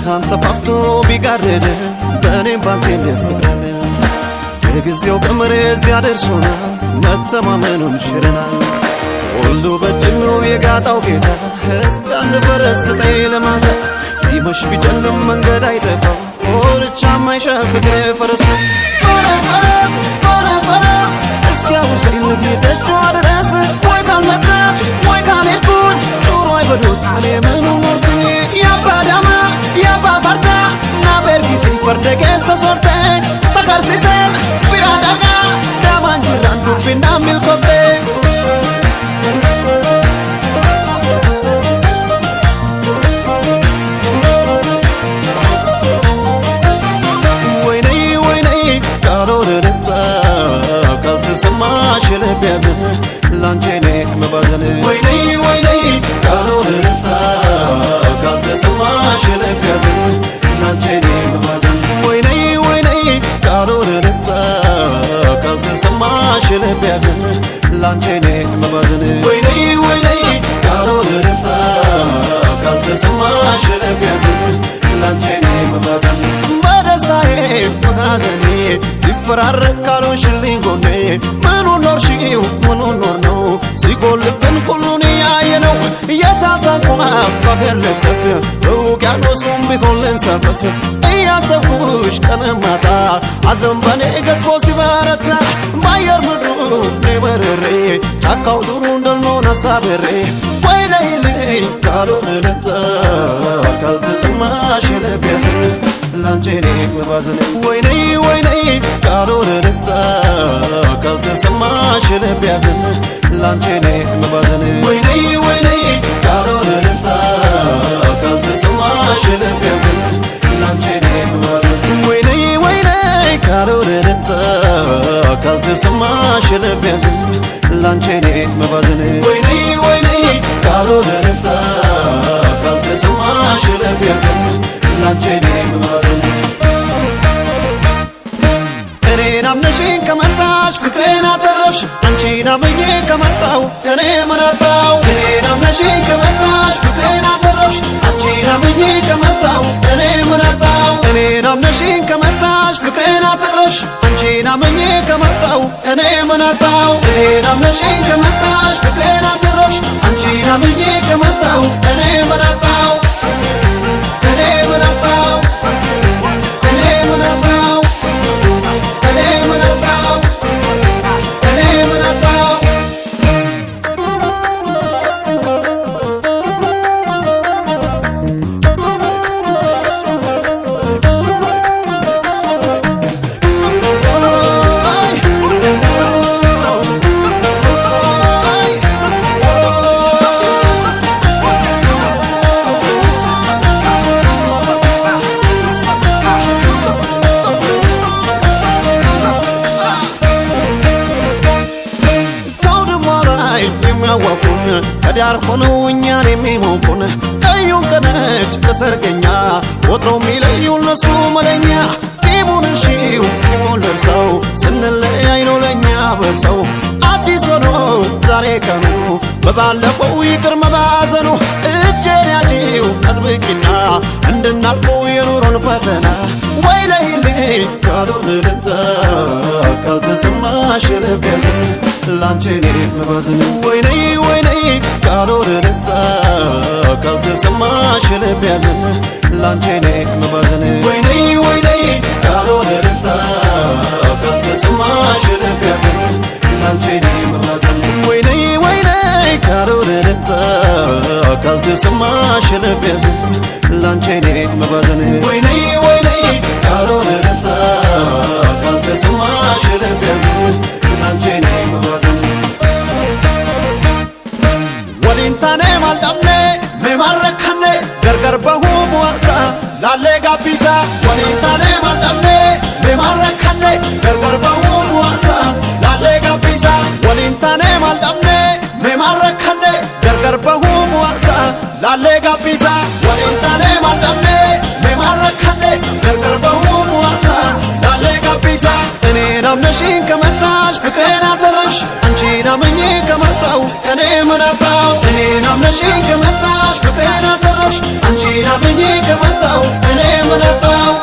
ብርሃን ተፋፍቶ ቢጋረድ በእኔም ባንቴም ፍቅራለ የጊዜው ቀመር እዚያ ደርሶናል መተማመኑን ሽረናል ሁሉ በእጅ ነው የጋጣው ጌታ እስኪ አንድ ፈረስ ስጠኝ ለማታ ቢመሽ ቢጨልም መንገድ አይጠፋው ወርቻ ማይሻ ፍቅሬ ፈረስ ፈረስ እስኪ አውሰኝ ልጌደጇ ድረስ ወይ ካልመጣች ወይ ካልሄድኩኝ ኑሮ አይበሉት እኔ ምኑ ኖርኩኝ ያባ ዳማ ያባ ፈርዳ ናበርጊሲ ፈርደጌሰ ሶርቴ ሰከርሲሴን ቢራዳጋ ዳማንጅራን ዱቢና ሚልኮቴ ሰማሽ ለቢያዘን ላንቺኔ መባዘን ወይኔ ካሮን ረታ ካልተሰማሽ ለቢያዘን ላንቺኔ መባዘን ወይኔ ካሮን ረታ ካልተሰማሽ ለቢያዘን ላንቺኔ መባዘን ወይኔ ካሮን ረታ ካልተሰማሽ ለቢያዘን ላንቺኔ መባዘን በደስታዬ በሐዘኔ ሲፈራረቅ ካልሆንሽልኝ ጎኔ ምኑን ኖርሽው ምኑን ኖር ነው ሲጎልብን ሁሉን ያየነው የታታቋ ባገር ልብሰፍ በውቅያኖሱም ቢሆን ልንሰፈፍ እያሰብኩሽ ቀን ማታ ሐዘን በኔ ገዝፎ ሲበረታ በአየር ምድሩ በርሬ ጫካው ዱሩ እንደልሆን አሳብሬ ወይነይልኝ ካልሆነ ልምጣ ካልተሰማሽ ለቢያዘን ላንቺኔ መባዘን ወይኔ ካልሆነ ልምጣ ካልተሰማሽ ለቢያዘን ላንቺኔ መባዘን ወይኔ ካልሆነ ልምጣ ካልተሰማሽ ለቢያዘን ላንቺኔ መባዘን ወይኔ ካልሆነ ልምጣ ካልተሰማሽ ለቢያዘን ላንቺኔ መባዘን ወይኔ ካልሆነ ልምጣ ካልተሰማሽ ለቢያዘን ላንቺኔ መባዘን እኔን አምነሽኝ ከመጣሽ ፍቅሬን አተረፍሽ አንቺን አምኜ ከመጣው እኔ ምን አጣው እኔን አምነሽኝ ከመጣሽ ፍቅሬን አተረፍሽ አንቺን አምኜ ከመጣው እኔ ምን አጣው እኔን አምነሽኝ ከመጣሽ ፍቅሬን አተረፍሽ አንቺን አምኜ ከመጣው እኔ ምን አጣው እኔን አምነሽኝ ከመጣሽ ፍቅሬን አተረፍሽ አንቺን አምኜ ከመጣው እኔ ምን አጣው እኔ ምን አጣው እኔ ምን አጣው እኔ ምን አጣው እኔ ምን አጣው ከዳር ሆነው እኛን የሚሞቁን ቀዩን ከነጭ ከሰርገኛ ወትሮ የሚለዩ እነሱ መለኛ ቂሙን እሺው ቂሙን ደርሰው ስንለያይ ነው ለእኛ በሰው አዲስ ሆኖ ዛሬ ቀኑ በባለፈው ይቅር መባዘኑ እጄን ያዢው አጥብቂና እንድናልፈው የኑሮን ፈተና ወይነይልኝ ካልሆነ ልምጣ ካልተሰማሽ ለቢያዘን ላንቺኔ መባዘን ወይኔ ካልሆነ ልምጣ ካልተሰማሽ ለቢያዘን ላንቺኔ መባዘን ወይኔ ካልሆነ ልምጣ ካልተሰማሽ ለቢያዘን ላንቺኔ መባዘን ወይኔ ካልሆነ ልምጣ ካልተሰማሽ ለቢያዘን ላንቺኔ መባዘን ወይኔ ካልሆነ ልምጣ ካልተሰማሽ ለቢያዘን ላንቺኔ መባዘን ወሊንታኔ ማልዳምኔ ሜማረካኔ ገርገር በሁ ሙዋሳ ላሌ ጋቢሳ ወሊንታኔ ማልዳምኔ ሜማረካኔ ገርገር በሁ ሙዋሳ ላሌ ጋቢሳ ወሊንታኔ ማልዳምኔ ሜማረካኔ ገርገር በሁ ሙዋሳ ላሌ ጋቢሳ ወሊንታኔ ማልዳምኔ ሜማረካኔ ገርገር በሁ ሙዋሳ ላሌ ጋቢሳ እኔን አምነሽኝ ከመጣሽ ፍቅሬን አተረፍሽ አንቺን አምኜ ከመጣው እኔ ምን አጣው እኔን አምነሽኝ ከመጣሽ ፍቅሬን አተረፍሽ አተረፍሽ አንቺን አምኜ ከመጣሁ እኔ ምን አጣሁ